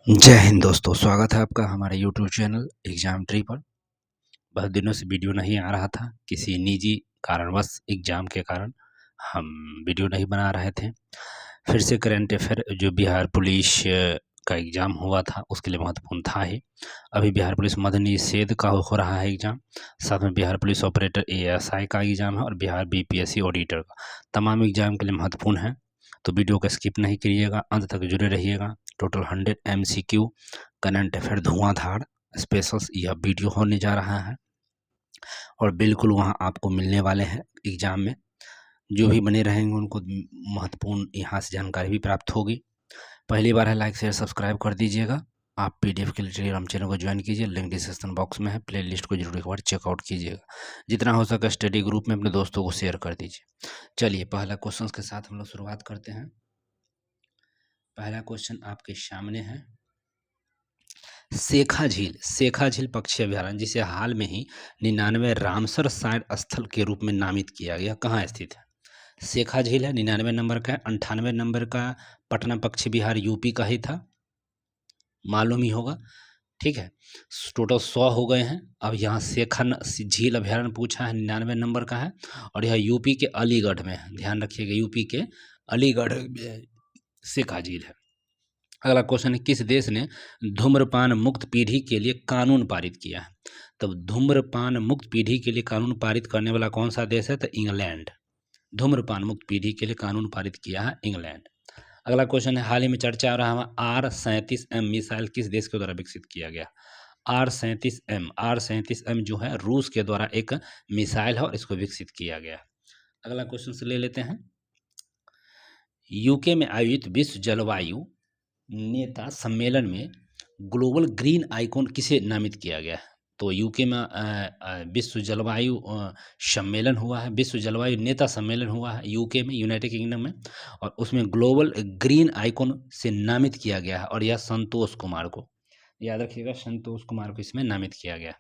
जय हिंद दोस्तों, स्वागत है आपका हमारे यूट्यूब चैनल एग्ज़ाम ट्री पर। बहुत दिनों से वीडियो नहीं आ रहा था, किसी निजी कारणवश एग्ज़ाम के कारण हम वीडियो नहीं बना रहे थे। फिर से करंट अफेयर जो बिहार पुलिस का एग्ज़ाम हुआ था उसके लिए महत्वपूर्ण था ही। अभी बिहार पुलिस मद्य निषेध का हो रहा है एग्ज़ाम, साथ में बिहार पुलिस ऑपरेटर एएसआई का एग्ज़ाम है और बिहार बीपीएससी ऑडिटर का। तमाम एग्ज़ाम के लिए महत्वपूर्ण है, तो वीडियो को स्किप नहीं करिएगा, अंत तक जुड़े रहिएगा। टोटल 100 एमसीक्यू करंट अफेयर धुआंधार स्पेशल यह वीडियो होने जा रहा है और बिल्कुल वहाँ आपको मिलने वाले हैं एग्ज़ाम में। जो भी बने रहेंगे उनको महत्वपूर्ण यहाँ से जानकारी भी प्राप्त होगी। पहली बार है, लाइक शेयर सब्सक्राइब कर दीजिएगा। आप पीडीएफ के लिए टेलीग्राम चैनल को ज्वाइन कीजिए, लिंक डिस्क्रिप्शन बॉक्स में है। प्लेलिस्ट को जरूर एक बार चेकआउट कीजिएगा। जितना हो सके स्टडी ग्रुप में अपने दोस्तों को शेयर कर दीजिए। चलिए पहला क्वेश्चन के साथ हम लोग शुरुआत करते हैं। पहला क्वेश्चन आपके सामने है, शेखा झील पक्षी अभयारण्य जिसे हाल में ही 99 रामसर साइट स्थल के रूप में नामित किया गया, कहाँ स्थित है? शेखा झील है, 99 नंबर का है। 98 नंबर का पटना पक्षी विहार यूपी का ही था, मालूम ही होगा, ठीक है। टोटल 100 हो गए हैं। अब यहाँ शेखा झील अभयारण्य पूछा है, 99 नंबर का है और यह यूपी के अलीगढ़ में है। ध्यान रखिएगा, यूपी के अलीगढ़ में शेखा झील है। अगला क्वेश्चन है, किस देश ने धूम्रपान मुक्त पीढ़ी के लिए कानून पारित किया है? तब धूम्रपान मुक्त पीढ़ी के लिए कानून पारित करने वाला कौन सा देश है? तो इंग्लैंड। धूम्रपान मुक्त पीढ़ी के लिए कानून पारित किया है इंग्लैंड। अगला क्वेश्चन है, हाल ही में चर्चा हो रहा है R-37M मिसाइल किस देश के द्वारा विकसित किया गया? R-37M जो है रूस के द्वारा एक मिसाइल है और इसको विकसित किया गया। अगला क्वेश्चन से ले लेते हैं, यूके में आयोजित विश्व जलवायु नेता सम्मेलन में ग्लोबल ग्रीन आइकॉन किसे नामित किया गया है? तो यूके में विश्व जलवायु सम्मेलन हुआ है, विश्व जलवायु नेता सम्मेलन हुआ है यूके में, यूनाइटेड किंगडम में, और उसमें ग्लोबल ग्रीन आइकॉन से नामित किया गया है और यह संतोष कुमार को, याद रखिएगा, संतोष कुमार को इसमें नामित किया गया।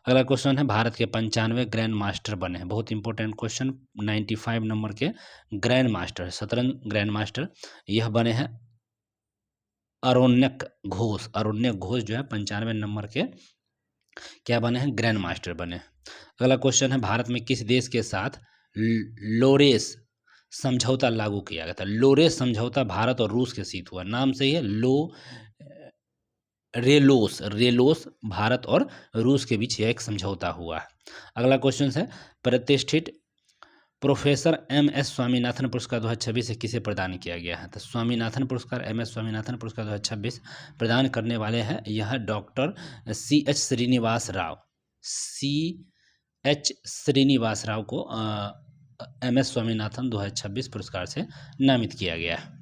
अगला क्वेश्चन है, भारत के 95 ग्रैंड मास्टर बने हैं। बहुत इंपॉर्टेंट क्वेश्चन, 95 नंबर के ग्रैंड मास्टर, शतरंज ग्रैंड मास्टर यह बने हैं अरोन्यक घोष जो है 95 नंबर के क्या बने हैं? ग्रैंड मास्टर बने। अगला क्वेश्चन है, भारत में किस देश के साथ लोरेस समझौता लागू किया गया था? लोरेस समझौता भारत और रूस के सीत हुआ, नाम सही है, रेलोस भारत और रूस के बीच एक समझौता हुआ है। अगला क्वेश्चन है, प्रतिष्ठित प्रोफेसर M.S. स्वामीनाथन पुरस्कार 2026 से किसे प्रदान किया गया है? तो स्वामीनाथन पुरस्कार, M.S. स्वामीनाथन पुरस्कार 2026 प्रदान करने वाले हैं यह डॉक्टर C.H. श्रीनिवास राव को M.S. स्वामीनाथन 2026 पुरस्कार से नामित किया गया है।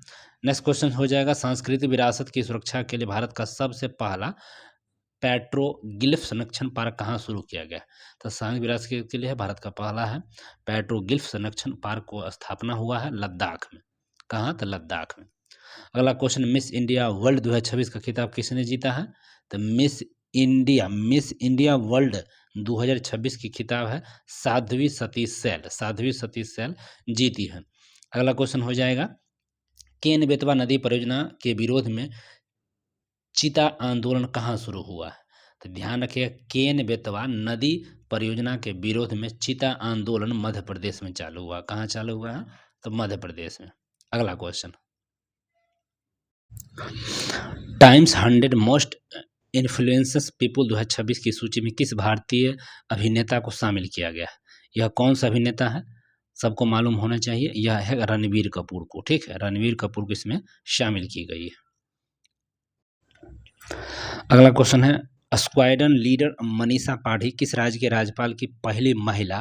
नेक्स्ट क्वेश्चन हो जाएगा, सांस्कृतिक विरासत की सुरक्षा के लिए भारत का सबसे पहला पेट्रोग्लिफ संरक्षण पार्क कहाँ शुरू किया गया? तो सांस्कृतिक विरासत के लिए भारत का पहला है पेट्रोग्लिफ संरक्षण पार्क को स्थापना हुआ है लद्दाख में। कहाँ? तो लद्दाख में। अगला क्वेश्चन, मिस इंडिया वर्ल्ड 2026 का खिताब किसने जीता है? तो मिस इंडिया वर्ल्ड 2026 की खिताब है साध्वी सतीश सैल जीती है। अगला क्वेश्चन हो जाएगा, केन बेतवा नदी परियोजना के विरोध में चिता आंदोलन कहाँ शुरू हुआ है? तो ध्यान रखिएगा, केन बेतवा नदी परियोजना के विरोध में चिता आंदोलन मध्य प्रदेश में चालू हुआ। कहाँ चालू हुआ है? तो मध्य प्रदेश में। अगला क्वेश्चन, टाइम्स 100 मोस्ट इन्फ्लुएंसस पीपल 2026 की सूची में किस भारतीय अभिनेता को शामिल किया गया है? यह कौन सा अभिनेता है? सबको मालूम होना चाहिए, यह है रणबीर कपूर को, ठीक है, रणबीर कपूर को इसमें शामिल की गई है। अगला क्वेश्चन है, स्क्वाड्रन लीडर मनीषा पाठी किस राज्य के राज्यपाल की पहली महिला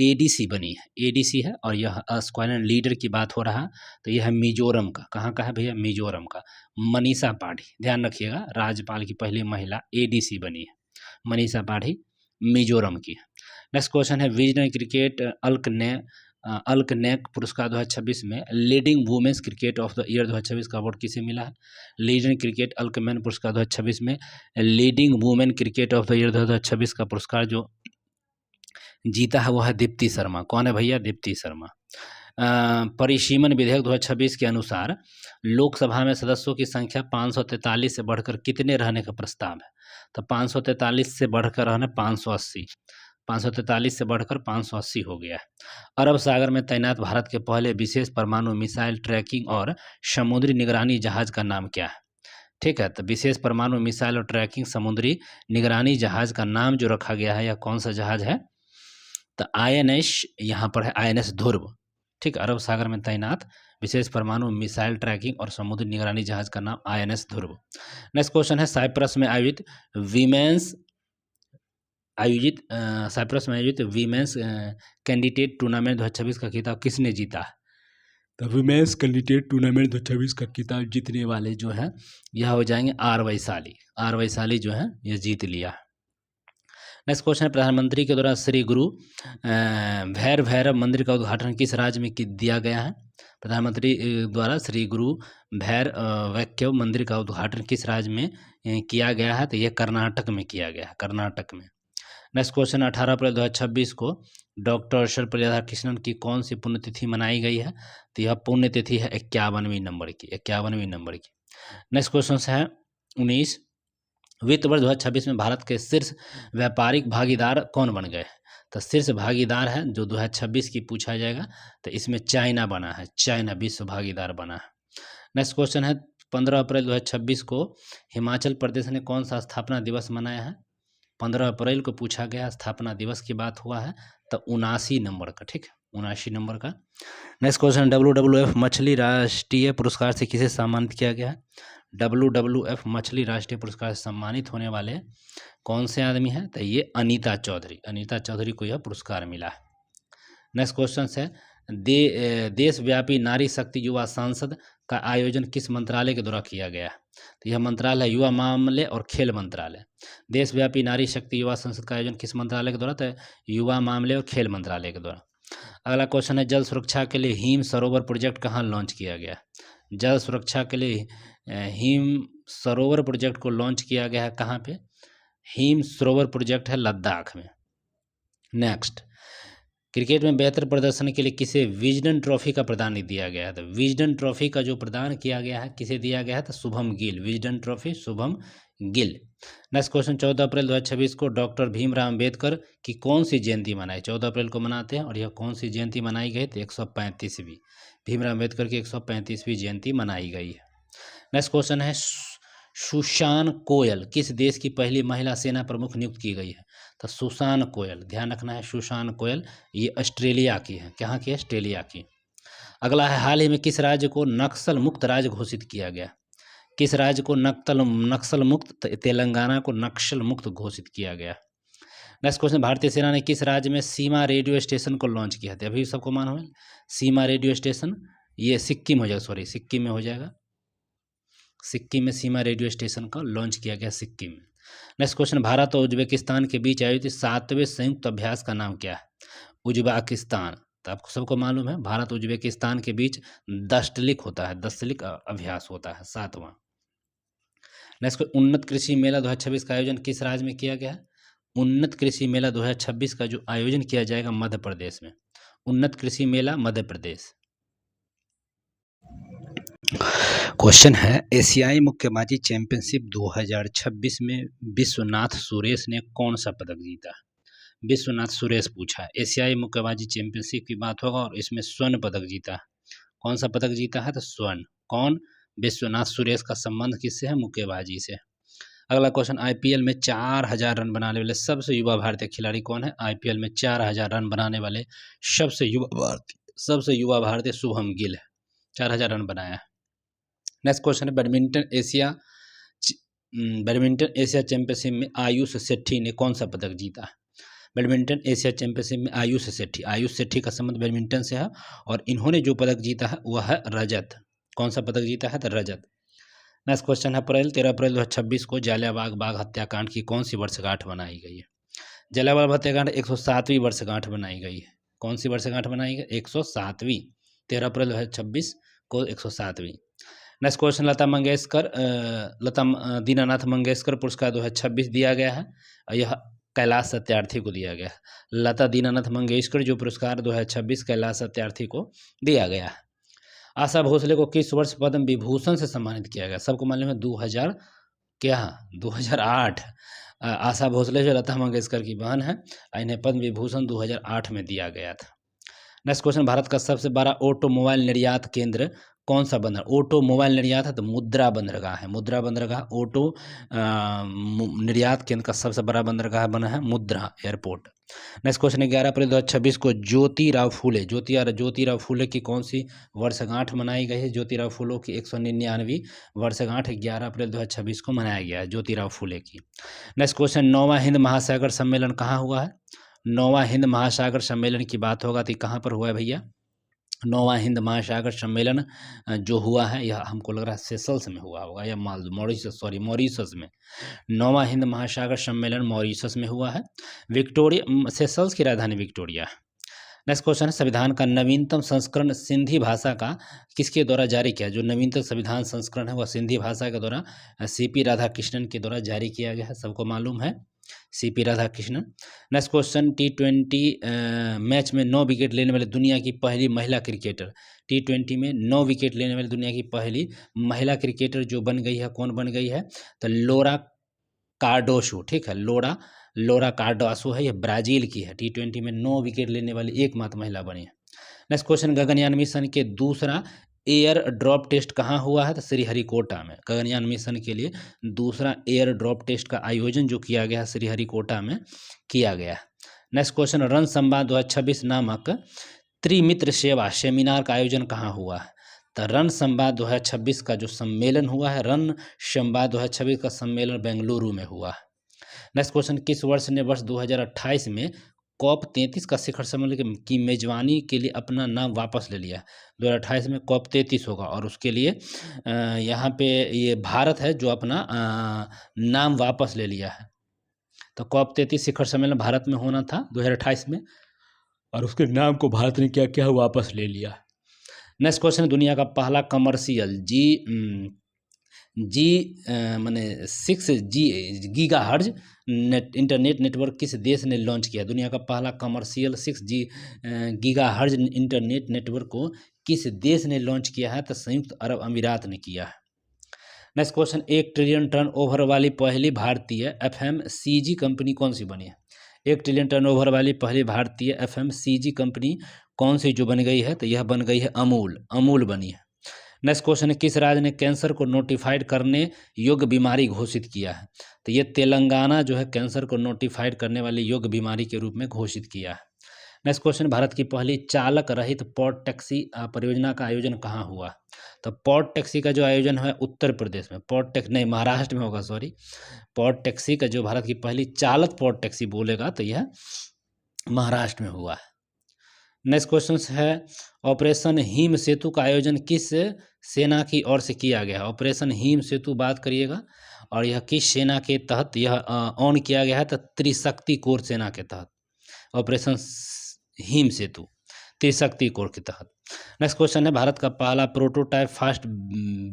एडीसी बनी है? एडीसी है और यह स्क्वाड्रन लीडर की बात हो रहा, तो यह है मिजोरम का। कहाँ का है भैया? मिजोरम का। मनीषा पाठी, ध्यान रखिएगा, राज्यपाल की पहली महिला एडीसी बनी है, मनीषा पाठी मिजोरम की है। नेक्स्ट क्वेश्चन है, विजडन क्रिकेट अल्कनेक पुरस्कार 2026 में leading women's cricket of the year 2026 का अवार्ड किसे मिला है? लीडिंग क्रिकेट अल्कमैन पुरस्कार 2026 में leading women cricket of the year 2026 का पुरस्कार जो जीता है वो है दीप्ति शर्मा। कौन है भैया? दीप्ति शर्मा। परिसीमन विधेयक 2026 के अनुसार लोकसभा में सदस्यों की संख्या 543 से बढ़कर कितने रहने का प्रस्ताव है? तो 543 से बढ़कर रहना 580, 543 से बढ़कर 580 हो गया है। अरब सागर में तैनात भारत के पहले विशेष परमाणु मिसाइल ट्रैकिंग और समुद्री निगरानी जहाज का नाम क्या है? ठीक है, तो विशेष परमाणु मिसाइल और ट्रैकिंग समुद्री निगरानी जहाज का नाम जो रखा गया है, यह कौन सा जहाज है? तो INS, यहाँ पर है INS ध्रुव। ठीक, अरब सागर में तैनात विशेष परमाणु मिसाइल ट्रैकिंग और समुद्री निगरानी जहाज का नाम INS ध्रुव। नेक्स्ट क्वेश्चन है, साइप्रस में आयोजित वीमेंस कैंडिडेट टूर्नामेंट 2026 का खिताब किसने जीता है? तो वीमेंस कैंडिडेट टूर्नामेंट 2026 का खिताब जीतने वाले जो है यह हो जाएंगे R वैशाली जो है ये जीत लिया। नेक्स्ट क्वेश्चन है, प्रधानमंत्री के द्वारा श्री गुरु भैरव मंदिर का उद्घाटन किस राज्य में दिया गया है? प्रधानमंत्री द्वारा श्री गुरु वैक्यव मंदिर का उद्घाटन किस राज्य में किया गया है? तो यह कर्नाटक में किया गया है, कर्नाटक में। नेक्स्ट क्वेश्चन, 18 अप्रैल 2026 को डॉक्टर सर्वपल्ली राधाकृष्णन की कौन सी पुण्यतिथि मनाई गई है? तो यह पुण्यतिथि है 51वीं नंबर की। नेक्स्ट क्वेश्चन है 19, वित्त वर्ष 2026 में भारत के शीर्ष व्यापारिक भागीदार कौन बन गए? तो शीर्ष भागीदार है जो 2026 की पूछा जाएगा, तो इसमें चाइना बना है, चाइना विश्व भागीदार बना है। नेक्स्ट क्वेश्चन है, 15 अप्रैल 2026 को हिमाचल प्रदेश ने कौन सा स्थापना दिवस मनाया है? 15 अप्रैल को पूछा गया, स्थापना दिवस की बात हुआ है, तो 79 नंबर का। ठीक है, 79 नंबर का। नेक्स्ट क्वेश्चन, WWF मछली राष्ट्रीय पुरस्कार से किसे सम्मानित किया गया है? WWF मछली राष्ट्रीय पुरस्कार से सम्मानित होने वाले कौन से आदमी हैं? तो ये अनीता चौधरी को यह पुरस्कार मिला है। नेक्स्ट क्वेश्चन है, देशव्यापी नारी शक्ति युवा संसद का आयोजन किस मंत्रालय के द्वारा किया गया? तो यह मंत्रालय है युवा मामले और खेल मंत्रालय। देशव्यापी नारी शक्ति युवा संसद का आयोजन किस मंत्रालय के द्वारा? तो युवा मामले और खेल मंत्रालय के द्वारा। अगला क्वेश्चन है, जल सुरक्षा के लिए हिम सरोवर प्रोजेक्ट कहाँ लॉन्च किया गया? जल सुरक्षा के लिए हिम सरोवर प्रोजेक्ट को लॉन्च किया गया है कहाँ पे? हिम सरोवर प्रोजेक्ट है लद्दाख में। नेक्स्ट, क्रिकेट में बेहतर प्रदर्शन के लिए किसे विजडन ट्रॉफी का प्रदान दिया गया है? तो विजडन ट्रॉफी का जो प्रदान किया गया है किसे दिया गया है? तो Shubham Gill, Wisden trophy Shubham Gill. Next question, 14 अप्रैल 2026 को डॉक्टर भीमराव अम्बेडकर की कौन सी जयंती मनाई? 14 अप्रैल को मनाते हैं, और यह कौन सी जयंती मनाई गई? तो 135वीं भीमराव अम्बेडकर की 135वीं जयंती मनाई गई है। नेक्स्ट क्वेश्चन है, सुसान कोयल किस देश की पहली महिला सेना प्रमुख नियुक्त की गई है? तो सुसान कोयल, ध्यान रखना है, सुसान कोयल ये ऑस्ट्रेलिया की है। कहाँ की? ऑस्ट्रेलिया की। अगला है, हाल ही में किस राज्य को नक्सल मुक्त राज्य घोषित किया गया? किस राज्य को नक्सल मुक्त? तेलंगाना को नक्सल मुक्त घोषित किया गया। नेक्स्ट क्वेश्चन, भारतीय सेना ने किस राज्य में सीमा रेडियो स्टेशन को लॉन्च किया था? अभी सबको मालूम है सीमा रेडियो स्टेशन, ये सिक्किम हो जाएगा, सिक्किम में हो जाएगा। सिक्किम में सीमा रेडियो स्टेशन का लॉन्च किया गया, सिक्किम में। नेक्स्ट क्वेश्चन, भारत और उज्बेकिस्तान के बीच आयोजित 7वें संयुक्त अभ्यास का नाम क्या है? उज्बेकिस्तान, तो आपको सबको मालूम है भारत उज्बेकिस्तान के बीच दस्तलिक होता है, दस्तलिक अभ्यास होता है 7वां। नेक्स्ट, उन्नत कृषि मेला 2026 का आयोजन किस राज्य में किया गया है? उन्नत कृषि मेला 2026 का जो आयोजन किया जाएगा मध्य प्रदेश में, उन्नत कृषि मेला मध्य प्रदेश। क्वेश्चन है, एशियाई मुक्केबाजी चैंपियनशिप 2026 में विश्वनाथ सुरेश ने कौन सा पदक जीता? विश्वनाथ सुरेश पूछा है, एशियाई मुक्केबाजी चैंपियनशिप की बात होगा और इसमें स्वर्ण पदक जीता है। कौन सा पदक जीता है? तो स्वर्ण। कौन? विश्वनाथ सुरेश का संबंध किससे है? मुक्केबाजी से। अगला क्वेश्चन, IPL में 4000 रन बनाने वाले सबसे युवा भारतीय खिलाड़ी कौन है? IPL में 4000 रन बनाने वाले सबसे युवा भारतीय शुभम गिल है, 4000 रन बनाया है। नेक्स्ट क्वेश्चन है, बैडमिंटन एशिया चैंपियनशिप में आयुष सेठी ने कौन सा पदक जीता है? बैडमिंटन एशिया चैंपियनशिप में आयुष सेठी का संबंध बैडमिंटन से है और इन्होंने जो पदक जीता है वह है रजत। कौन सा पदक जीता है? तो रजत। नेक्स्ट क्वेश्चन है, 13 अप्रैल 2026 को जालियांवाला बाग हत्याकांड की कौन सी वर्षगांठ बनाई गई है? जालियांवाला हत्याकांड 107वीं वर्षगांठ बनाई गई है। कौन सी वर्षगांठ बनाई गई? 107वीं। 13 अप्रैल 2026 को 107वीं। नेक्स्ट क्वेश्चन, लता दीनानाथ मंगेशकर पुरस्कार 2026 दिया गया है, यह कैलाश सत्यार्थी को दिया गया। लता दीनानाथ मंगेशकर जो पुरस्कार 2026 कैलाश सत्यार्थी को दिया गया। आशा भोसले को किस वर्ष पद्म विभूषण से सम्मानित किया गया? सबको मालूम है 2008। आशा भोसले जो लता मंगेशकर की बहन है, इन्हें पद्म विभूषण 2008 में दिया गया था। नेक्स्ट क्वेश्चन, भारत का सबसे बड़ा ऑटोमोबाइल निर्यात केंद्र कौन सा बंदर? ऑटोमोबाइल निर्यात है तो मुद्रा बंदरगाह है। मुद्रा बंदरगाह ऑटो निर्यात केंद्र का सबसे बड़ा बंदरगाह बना है मुद्रा एयरपोर्ट। नेक्स्ट क्वेश्चन, 11 अप्रैल 2026 को ज्योतिराव फूले की कौन सी वर्षगांठ मनाई गई है? ज्योतिराव फूले की 199वीं वर्षगांठ 11 अप्रैल 2026 को मनाया गया है ज्योतिराव फूले की। नेक्स्ट क्वेश्चन, 9वां हिंद महासागर सम्मेलन कहाँ हुआ है? 9वां हिंद महासागर सम्मेलन की बात होगा तो कहाँ पर हुआ है भैया? 9वां हिंद महासागर सम्मेलन जो हुआ है यह हमको लग रहा है सेशल्स में हुआ होगा या मॉरिशस में। 9वां हिंद महासागर सम्मेलन मॉरिशस में हुआ है। सेशल्स की राजधानी विक्टोरिया है। नेक्स्ट क्वेश्चन है, संविधान का नवीनतम संस्करण सिंधी भाषा का किसके द्वारा जारी किया? जो नवीनतम संविधान संस्करण है वह सिंधी भाषा के द्वारा सीपी राधाकृष्णन के द्वारा जारी किया गया है, सबको मालूम है, CP Radhakrishnan. Next question, T20 match में 9 विकेट लेने वाली दुनिया की पहली महिला क्रिकेटर, T20 में 9 विकेट लेने वाली दुनिया की पहली महिला क्रिकेटर जो बन गई है, कौन बन गई है? तो लोरा कार्डोसो, ठीक है, लोरा कार्डोसो है, यह ब्राजील की है। T20 में 9 विकेट लेने वाली एकमात्र महिला बनी है। नेक्स्ट क्वेश्चन, गगनयान मिशन के दूसरा एयर ड्रॉप टेस्ट कहाँ हुआ है? तो श्रीहरिकोटा में। गगनयान मिशन के लिए दूसरा एयर ड्रॉप टेस्ट का आयोजन जो किया गया श्रीहरिकोटा में किया गया। नेक्स्ट क्वेश्चन, रन संवाद 2026 नामक त्रिमित्र सेवा सेमिनार का आयोजन कहाँ हुआ है? तो रन संवाद 2026 का जो सम्मेलन हुआ है, रन संवाद 2026 का सम्मेलन बेंगलुरु में हुआ है। नेक्स्ट क्वेश्चन, किस वर्ष ने वर्ष 2028 में COP33 का शिखर सम्मेलन की मेजबानी के लिए अपना नाम वापस ले लिया? 2028 में COP33 होगा और उसके लिए यहाँ पे ये भारत है जो अपना नाम वापस ले लिया है। तो COP33 शिखर सम्मेलन भारत में होना था 2028 में और उसके नाम को भारत ने क्या किया, वापस ले लिया। नेक्स्ट क्वेश्चन, दुनिया का पहला कमर्शियल माने 6G गीगाहर्ट्ज इंटरनेट नेटवर्क किस देश ने लॉन्च किया? दुनिया का पहला commercial 6G gigahertz internet network को किस देश ने लॉन्च किया है? तो संयुक्त अरब अमीरात ने किया है। नेक्स्ट क्वेश्चन, 1 ट्रिलियन टर्नओवर वाली पहली भारतीय FMCG कंपनी कौन सी बनी है? 1 ट्रिलियन टर्नओवर वाली पहली भारतीय FMCG कंपनी कौन सी जो बन गई है? तो यह बन गई है अमूल बनी है। नेक्स्ट क्वेश्चन है, किस राज्य ने कैंसर को नोटिफाइड करने योग्य बीमारी घोषित किया है? तो ये तेलंगाना जो है कैंसर को नोटिफाइड करने वाली योग्य बीमारी के रूप में घोषित किया है। नेक्स्ट क्वेश्चन, भारत की पहली चालक रहित पॉड टैक्सी परियोजना का आयोजन कहाँ हुआ? तो पॉड टैक्सी का जो आयोजन है उत्तर प्रदेश में, महाराष्ट्र में होगा, सॉरी। पॉड टैक्सी का जो भारत की पहली चालक पॉड टैक्सी बोलेगा तो यह महाराष्ट्र में हुआ है। नेक्स्ट क्वेश्चन है, ऑपरेशन हिम सेतु का आयोजन किस सेना की ओर से किया गया? ऑपरेशन हिम सेतु बात करिएगा और यह किस सेना के तहत यह ऑन किया गया है? तो त्रिशक्ति कोर सेना के तहत ऑपरेशन हिम सेतु त्रिशक्ति कोर के तहत। नेक्स्ट क्वेश्चन है, भारत का पहला प्रोटोटाइप फास्ट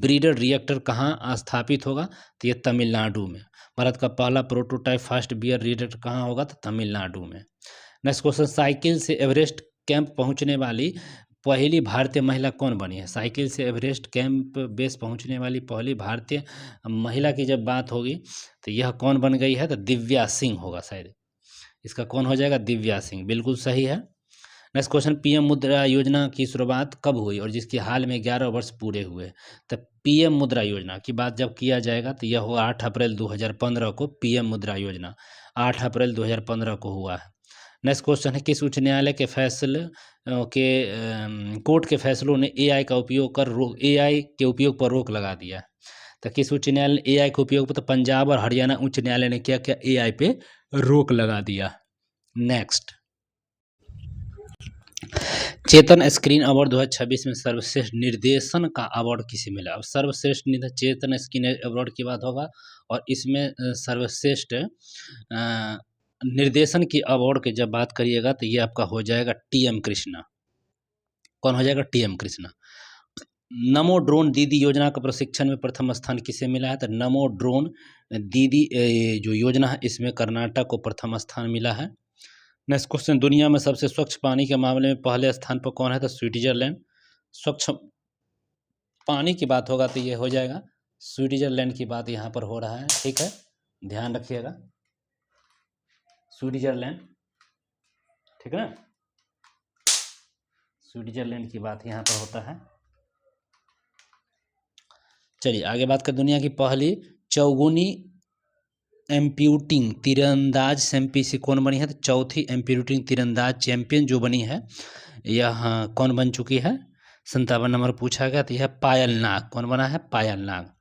ब्रीडर रिएक्टर कहाँ स्थापित होगा? तो यह तमिलनाडु में। भारत का पहला प्रोटोटाइप फास्ट ब्रीडर रिएक्टर कहाँ होगा? तो तमिलनाडु में। नेक्स्ट क्वेश्चन, साइकिल से एवरेस्ट कैंप पहुंचने वाली पहली भारतीय महिला कौन बनी है? साइकिल से एवरेस्ट कैंप बेस पहुंचने वाली पहली भारतीय महिला की जब बात होगी तो यह कौन बन गई है? तो दिव्या सिंह होगा शायद। इसका कौन हो जाएगा? दिव्या सिंह, बिल्कुल सही है। नेक्स्ट क्वेश्चन, PM मुद्रा योजना की शुरुआत कब हुई और जिसकी हाल में 11 वर्ष पूरे हुए? तो PM मुद्रा योजना की बात जब किया जाएगा तो यह होगा 8 अप्रैल 2015 को PM मुद्रा योजना 8 अप्रैल 2015 को हुआ है। नेक्स्ट क्वेश्चन है, किस उच्च न्यायालय के फैसले कोर्ट के फैसलों ने AI के उपयोग पर रोक लगा दिया? तो किस उच्च न्यायालय ने AI के उपयोग पर? तो पंजाब और हरियाणा उच्च न्यायालय ने क्या किया? AI पे रोक लगा दिया। नेक्स्ट, चेतन स्क्रीन अवार्ड 2026 में सर्वश्रेष्ठ निर्देशन का अवार्ड किसे मिला? अब सर्वश्रेष्ठ चेतन स्क्रीन अवार्ड की बात होगा और इसमें सर्वश्रेष्ठ निर्देशन की अवार्ड की जब बात करिएगा तो ये आपका हो जाएगा TM कृष्णा। कौन हो जाएगा? TM कृष्णा। नमो ड्रोन दीदी योजना का प्रशिक्षण में प्रथम स्थान किसे मिला है? तो नमो ड्रोन दीदी जो योजना है इसमें कर्नाटक को प्रथम स्थान मिला है। नेक्स्ट क्वेश्चन, दुनिया में सबसे स्वच्छ पानी के मामले में पहले स्थान पर कौन है? तो स्विट्जरलैंड। स्वच्छ पानी की बात होगा तो ये हो जाएगा स्विट्जरलैंड की बात यहाँ पर हो रहा है, ठीक है, ध्यान रखिएगा, स्विट्जरलैंड, ठीक है ना, स्विट्जरलैंड की बात यहाँ पर होता है। चलिए आगे बात कर, दुनिया की पहली चौगुनी एम्प्यूटिंग तीरंदाज चैंपियनशिप कौन बनी है? तो चौथी एम्प्यूटिंग तीरंदाज चैंपियन जो बनी है यह कौन बन चुकी है? 57 नंबर पूछा गया, तो यह पायल नाग। कौन बना है? पायल नाग।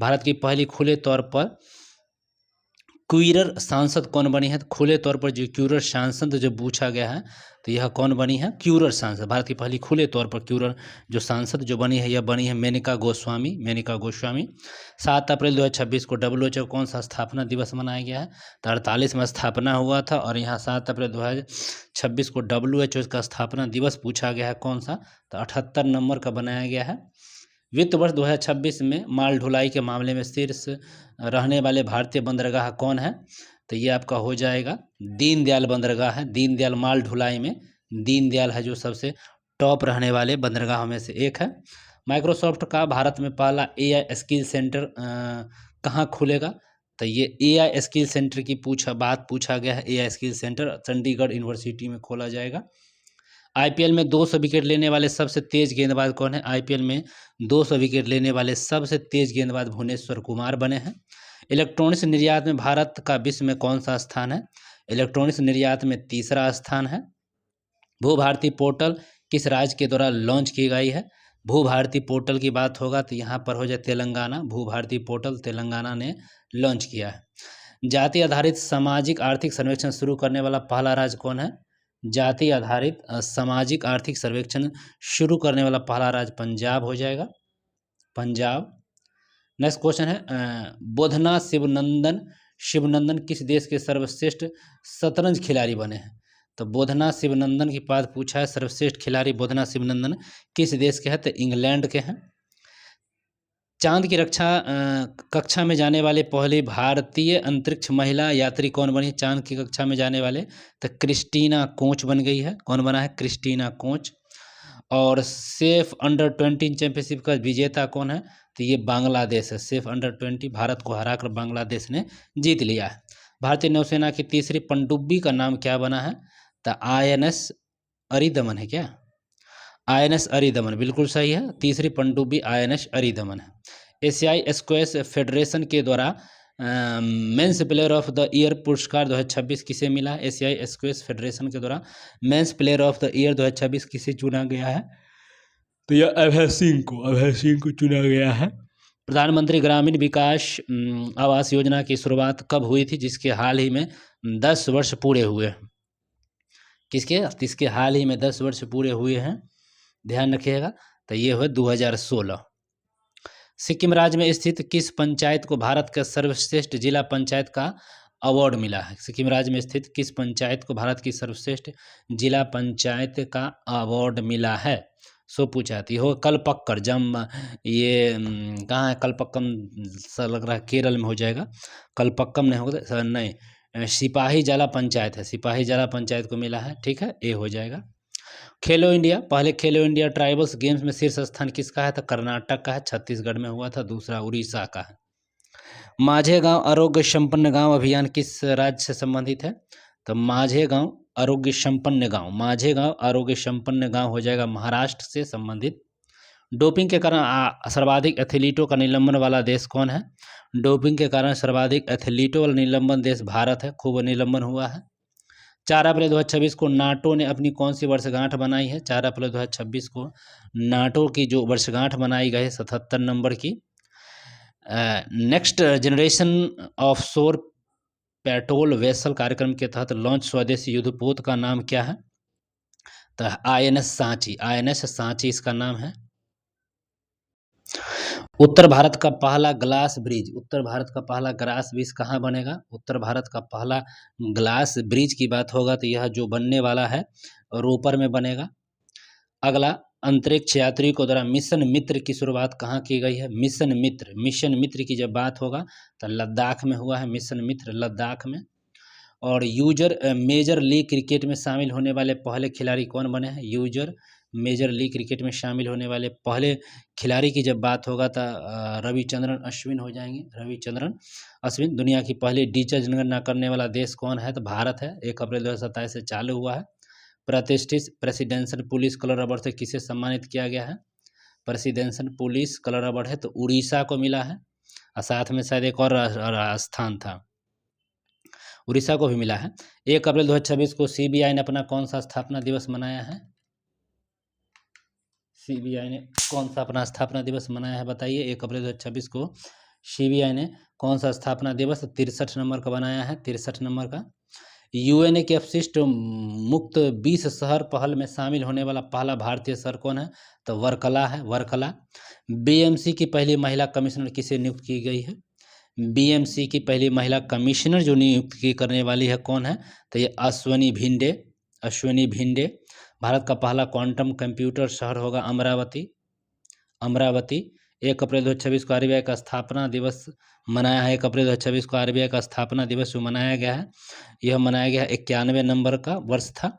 भारत की पहली खुले तौर पर क्यूरर सांसद कौन बनी है? तो खुले तौर पर जो क्यूरर सांसद जो पूछा गया है तो यह कौन बनी है? क्यूरर सांसद। भारत की पहली खुले तौर पर क्यूरर जो सांसद जो बनी है यह बनी है मेनका गोस्वामी। मेनका गोस्वामी। 7 अप्रैल 2026 को WHO कौन सा स्थापना दिवस मनाया गया है? तो 48वां स्थापना हुआ था और यहाँ 7 अप्रैल 2026 को WHO का स्थापना दिवस पूछा गया है कौन सा? तो 78 नंबर का बनाया गया है। वित्त वर्ष 2026 में माल ढुलाई के मामले में शीर्ष रहने वाले भारतीय बंदरगाह कौन है? तो ये आपका हो जाएगा दीनदयाल बंदरगाह है। दीनदयाल माल ढुलाई में दीनदयाल है जो सबसे टॉप रहने वाले बंदरगाहों में से एक है। माइक्रोसॉफ्ट का भारत में पहला AI स्किल सेंटर कहाँ खुलेगा? तो ये AI स्किल सेंटर की बात पूछा गया है। AI skill centre Chandigarh university में खोला जाएगा। IPL में 200 विकेट लेने वाले सबसे तेज गेंदबाज कौन है? IPL में 200 विकेट लेने वाले सबसे तेज गेंदबाज भुवनेश्वर कुमार बने हैं। इलेक्ट्रॉनिक्स निर्यात में भारत का विश्व में कौन सा स्थान है? इलेक्ट्रॉनिक्स निर्यात में तीसरा स्थान है। भू भारती पोर्टल किस राज्य के द्वारा लॉन्च की गई है? भू भारती पोर्टल की बात होगा तो यहाँ पर हो जाए तेलंगाना। भू भारती पोर्टल तेलंगाना ने लॉन्च किया है। जाति आधारित सामाजिक आर्थिक सर्वेक्षण शुरू करने वाला पहला राज्य कौन है? जाति आधारित सामाजिक आर्थिक सर्वेक्षण शुरू करने वाला पहला राज्य पंजाब हो जाएगा, पंजाब। नेक्स्ट क्वेश्चन है, बोधना शिवनंदन किस देश के सर्वश्रेष्ठ शतरंज खिलाड़ी बने हैं? तो बोधना शिवनंदन की बात पूछा है। सर्वश्रेष्ठ खिलाड़ी बोधना शिवनंदन किस देश के हैं? तो इंग्लैंड के हैं। चांद की कक्षा में जाने वाले पहले भारतीय अंतरिक्ष महिला यात्री कौन बनी? चांद की कक्षा में जाने वाले तो क्रिस्टीना कोच बन गई है। कौन बना है? Christina Koch. और सेफ अंडर-20 चैंपियनशिप का विजेता कौन है? तो ये बांग्लादेश है। सेफ अंडर-20 भारत को हराकर बांग्लादेश ने जीत लिया है। भारतीय नौसेना की तीसरी पनडुब्बी का नाम क्या बना है? तो INS अरिदमन है क्या? INS अरिदमन बिल्कुल सही है। तीसरी पनडुब्बी INS अरिदमन है। एशियाई स्क्वैश फेडरेशन के द्वारा men's player of the year पुरस्कार 2026 किसे मिला है? एशियाई स्क्वैश फेडरेशन के द्वारा men's player of the year 2026 किसे चुना गया है? तो यह अभय सिंह को चुना गया है। प्रधानमंत्री ग्रामीण विकास आवास योजना की शुरुआत कब हुई थी? जिसके हाल ही में 10 वर्ष पूरे हुए। किसके हाल ही में 10 वर्ष पूरे हुए हैं, ध्यान रखिएगा। तो ये हुआ 2016। सिक्किम राज्य में स्थित किस पंचायत को भारत का सर्वश्रेष्ठ जिला पंचायत का अवार्ड मिला है? सिक्किम राज्य में स्थित किस पंचायत को भारत की सर्वश्रेष्ठ जिला पंचायत का अवार्ड मिला है? सो पूछा थी हो कलपक्कर ये कहाँ है? कलपक्कम सा लग रहा है केरल में हो जाएगा। कलपक्कम नहीं होगा, नहीं, सिपाही जाला पंचायत है। सिपाही जाला पंचायत को मिला है, ठीक है, ए हो जाएगा। खेलो इंडिया, पहले खेलो इंडिया ट्राइबल्स गेम्स में शीर्ष स्थान किसका है? तो कर्नाटक का है। छत्तीसगढ़ में हुआ था। दूसरा उड़ीसा का है। माझे गांव आरोग्य संपन्न गांव अभियान किस राज्य से संबंधित है? तो माझे गांव आरोग्य संपन्न गांव हो जाएगा महाराष्ट्र से संबंधित। डोपिंग के कारण सर्वाधिक एथलीटों का निलंबन वाला देश कौन है? डोपिंग के कारण सर्वाधिक एथलीटों वाला निलंबन देश भारत है। खूब निलंबन हुआ है। 4 अप्रैल 2026 को नाटो ने अपनी कौन सी वर्षगांठ बनाई है? 4 अप्रैल 2026 को नाटो की जो वर्षगांठ बनाई गई है 77 नंबर की। Next generation offshore patrol vessel कार्यक्रम के तहत लॉन्च स्वदेशी युद्धपोत का नाम क्या है? तो INS सांची इसका नाम है। उत्तर भारत का पहला ग्लास ब्रिज कहाँ बनेगा? उत्तर भारत का पहला ग्लास ब्रिज की बात होगा तो यह जो बनने वाला है रोपर में बनेगा। अगला, अंतरिक्ष यात्री को द्वारा मिशन मित्र की शुरुआत कहाँ की गई है? मिशन मित्र की जब बात होगा तो लद्दाख में हुआ है, मिशन मित्र लद्दाख में। और मेजर लीग क्रिकेट में शामिल होने वाले पहले खिलाड़ी कौन बने हैं? मेजर लीग क्रिकेट में शामिल होने वाले पहले खिलाड़ी की जब बात होगा तो रविचंद्रन अश्विन हो जाएंगे, रविचंद्रन अश्विन। दुनिया की पहली डिजिटल जनगणना करने वाला देश कौन है? तो भारत है। 1 अप्रैल 2027 से चालू हुआ है। प्रतिष्ठित प्रेसिडेंशियल पुलिस कलर अवार्ड से किसे सम्मानित किया गया है? प्रेसिडेंशियल पुलिस कलर अवार्ड है तो उड़ीसा को मिला है, और साथ में शायद एक और स्थान था, उड़ीसा को भी मिला है। 1 अप्रैल 2026 को सीबीआई ने अपना कौन सा स्थापना दिवस मनाया है? सीबीआई ने कौन सा अपना स्थापना दिवस मनाया है बताइए? 1 अप्रैल 2026 को सीबीआई ने कौन सा स्थापना दिवस 63 नंबर का बनाया है? 63 नंबर का। यूएनए के अपशिष्ट मुक्त 20 शहर पहल में शामिल होने वाला पहला भारतीय शहर कौन है? तो वर्कला है, वर्कला। बीएमसी की पहली महिला कमिश्नर किसे नियुक्त की गई है? बीएमसी की पहली महिला कमिश्नर जो नियुक्त की करने वाली है कौन है? तो ये अश्वनी भिंडे, अश्वनी भिंडे। भारत का पहला क्वांटम कंप्यूटर शहर होगा अमरावती, अमरावती। 1 अप्रैल 2026 को आरबीआई का स्थापना दिवस मनाया है। 1 अप्रैल 2026 को आरबीआई का स्थापना दिवस जो मनाया गया है, यह मनाया गया 91 नंबर का वर्ष था।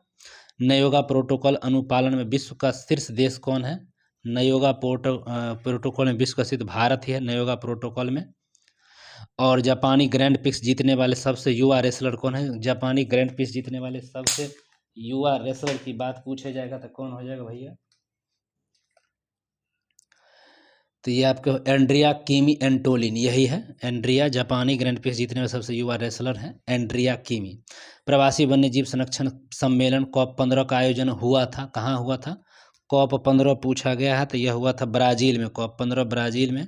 नयोगा प्रोटोकॉल अनुपालन में विश्व का शीर्ष देश कौन है? नयोगा प्रोटोकॉल में विश्व का शीर्ष भारत ही है, नयोगा प्रोटोकॉल में। और जापानी ग्रैंड पिक्स जीतने वाले सबसे युवा रेसलर कौन है? जापानी ग्रैंड पिक्स जीतने वाले सबसे युवा रेसलर की बात पूछे जाएगा तो कौन हो जाएगा भैया? तो ये आपके एंड्रिया किमी एंटोलिन, यही है एंड्रिया, जापानी ग्रैंड पिक्स जीतने वाले सबसे युवा रेसलर हैं एंड्रिया किमी। प्रवासी वन्यजीव संरक्षण सम्मेलन COP15 का आयोजन हुआ था, कहाँ हुआ था? COP15 पूछा गया है तो यह हुआ था ब्राज़ील में, COP15 ब्राज़ील में।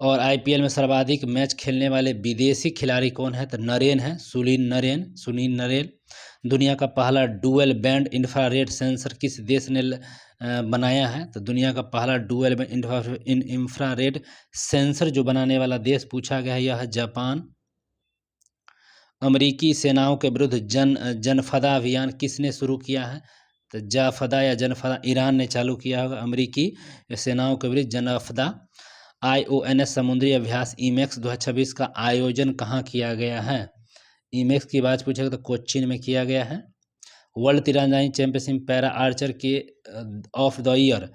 और आईपीएल में सर्वाधिक मैच खेलने वाले विदेशी खिलाड़ी कौन है? तो नरेन है, सुनील नरेन। दुनिया का पहला डुअल बैंड इंफ्रारेड सेंसर किस देश ने बनाया है? तो दुनिया का पहला डुअल बैंड इंफ्रारेड सेंसर जो बनाने वाला देश पूछा गया है, यह है जापान। अमेरिकी सेनाओं के विरुद्ध जनफदा अभियान किसने शुरू किया है? तो जाफदा या जनफदा ईरान ने चालू किया होगा, अमेरिकी सेनाओं के विरुद्ध जनफदा। IONS समुद्री अभ्यास इमेक्स 2026 का आयोजन कहाँ किया गया है? इमेक्स की बात पूछेगा तो कोच्चिन में किया गया है। वर्ल्ड तीरंदाजी चैंपियनशिप पैरा आर्चर के of the year,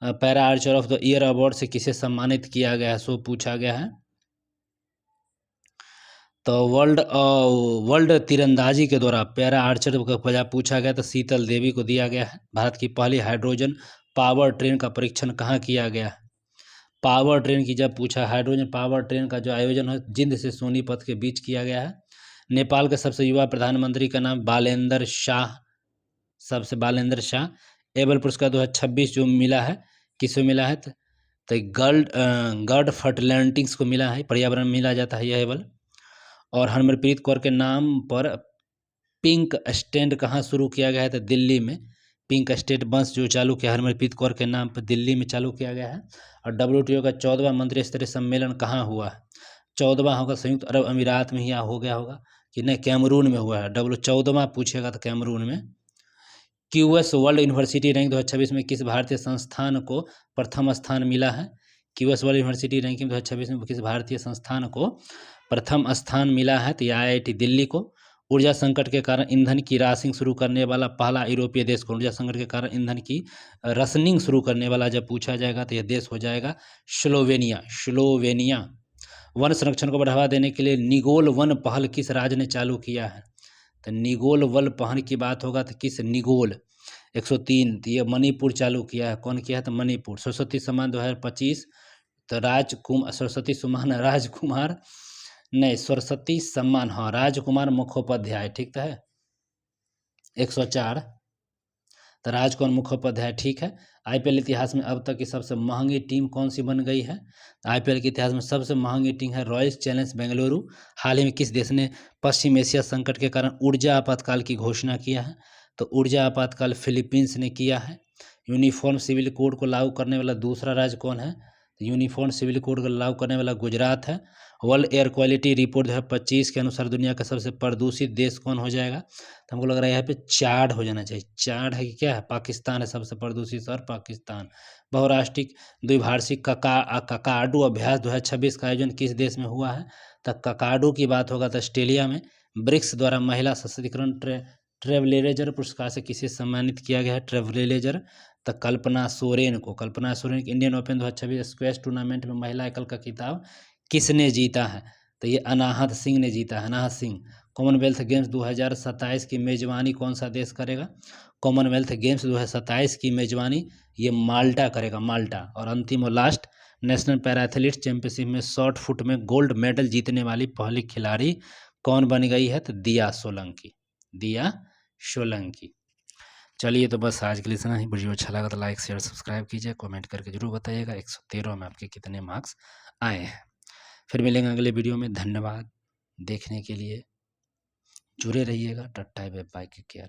para Archer of the year award से किसे सम्मानित किया गया है, सो पूछा गया है। तो वर्ल्ड तीरंदाजी के द्वारा पैरा आर्चर का पूछा गया तो शीतल देवी को दिया गया है। भारत की पहली हाइड्रोजन पावर ट्रेन का परीक्षण कहाँ किया गया है? पावर ट्रेन की जब पूछा, हाइड्रोजन पावर ट्रेन का जो आयोजन है जिंद से सोनीपत के बीच किया गया है। नेपाल के सबसे युवा प्रधानमंत्री का नाम बालेंद्र शाह, सबसे बालेंद्र शाह। एबल पुरस्कार 2026 जो मिला है, किसको मिला है? तो गर्ड फर्टिलाइटिंग्स को मिला है, पर्यावरण में मिला जाता है यह एबल। और हरमनप्रीत कौर के नाम पर पिंक स्टैंड कहाँ शुरू किया गया है? तो दिल्ली में पिंक स्टेट बस जो चालू किया हरमनप्रीत कौर के नाम पर दिल्ली में चालू किया गया है। और WTO का 14वां मंत्री स्तरीय सम्मेलन कहाँ हुआ है? 14वां होगा संयुक्त अरब अमीरात में ही हो गया होगा कि नहीं, कैमरून में हुआ है। 14वां पूछेगा तो कैमरून में। QS वर्ल्ड यूनिवर्सिटी रैंक 2026 में किस भारतीय संस्थान को प्रथम स्थान मिला है? QS वर्ल्ड यूनिवर्सिटी रैंकिंग 2026 में किस भारतीय संस्थान को प्रथम स्थान मिला है? तो IIT दिल्ली को। ऊर्जा संकट के कारण ईंधन की राशनिंग शुरू करने वाला पहला यूरोपीय देश कौन? ऊर्जा संकट के कारण ईंधन की राशनिंग शुरू करने वाला जब पूछा जाएगा तो यह देश हो जाएगा स्लोवेनिया, स्लोवेनिया। वन संरक्षण को बढ़ावा देने के लिए निगोल वन पहल किस राज्य ने चालू किया है? तो निगोल वन पहल की बात होगा तो किस? निगोल 103, तो ये मणिपुर चालू किया है, कौन किया है? तो मणिपुर। सरस्वती सम्मान 2025 तो सरस्वती सम्मान राजकुमार, नहीं सरस्वती सम्मान, हाँ राजकुमार मुखोपाध्याय, ठीक तो है। 104 तो राजकुमार मुखोपाध्याय, ठीक है। IPL इतिहास में अब तक की सबसे महंगी टीम कौन सी बन गई है? IPL के इतिहास में सबसे महंगी टीम है रॉयल्स चैलेंज बेंगलुरु। हाल ही में किस देश ने पश्चिम एशिया संकट के कारण ऊर्जा आपातकाल की घोषणा किया है? तो ऊर्जा आपातकाल फिलीपींस ने किया है। यूनिफॉर्म सिविल कोड को लागू करने वाला दूसरा राज्य कौन है? यूनिफॉर्म सिविल कोड को लागू करने वाला गुजरात है। वर्ल्ड एयर क्वालिटी रिपोर्ट 2025 के अनुसार दुनिया का सबसे प्रदूषित देश कौन हो जाएगा? तो हमको लग रहा है यहाँ पे चाड हो जाना चाहिए। चाड है कि क्या है? पाकिस्तान है सबसे प्रदूषित शहर, पाकिस्तान। बहुराष्ट्रीय द्विभाषिक ककाडू अभ्यास 2026 का आयोजन किस देश में हुआ है? तो ककाडू की बात होगा तो ऑस्ट्रेलिया में। ब्रिक्स द्वारा महिला सशक्तिकरण ट्रेवलेजर पुरस्कार से किसे सम्मानित किया गया है? ट्रेवलेजर तो कल्पना सोरेन को। Kalpana Soren Indian open 2026 squash tournament में महिला एकल का खिताब किसने जीता है? तो ये अनाहत सिंह ने जीता है, अनाहत सिंह। कॉमनवेल्थ गेम्स 2027 की मेजबानी कौन सा देश करेगा? कॉमनवेल्थ गेम्स 2027 की मेजबानी ये माल्टा करेगा, माल्टा। और अंतिम और last, national para athlete championship में शॉर्ट फुट में गोल्ड मेडल जीतने वाली पहली खिलाड़ी कौन बन गई है? तो दिया सोलंकी, दिया सोलंकी। चलिए तो बस आज के लिए इतना ही। वीडियो अच्छा लगा तो लाइक शेयर सब्सक्राइब कीजिए, कमेंट करके जरूर बताइएगा 113 में आपके कितने मार्क्स आए हैं। फिर मिलेंगे अगले वीडियो में। धन्यवाद देखने के लिए, जुड़े रहिएगा। Tata bye bye, take care.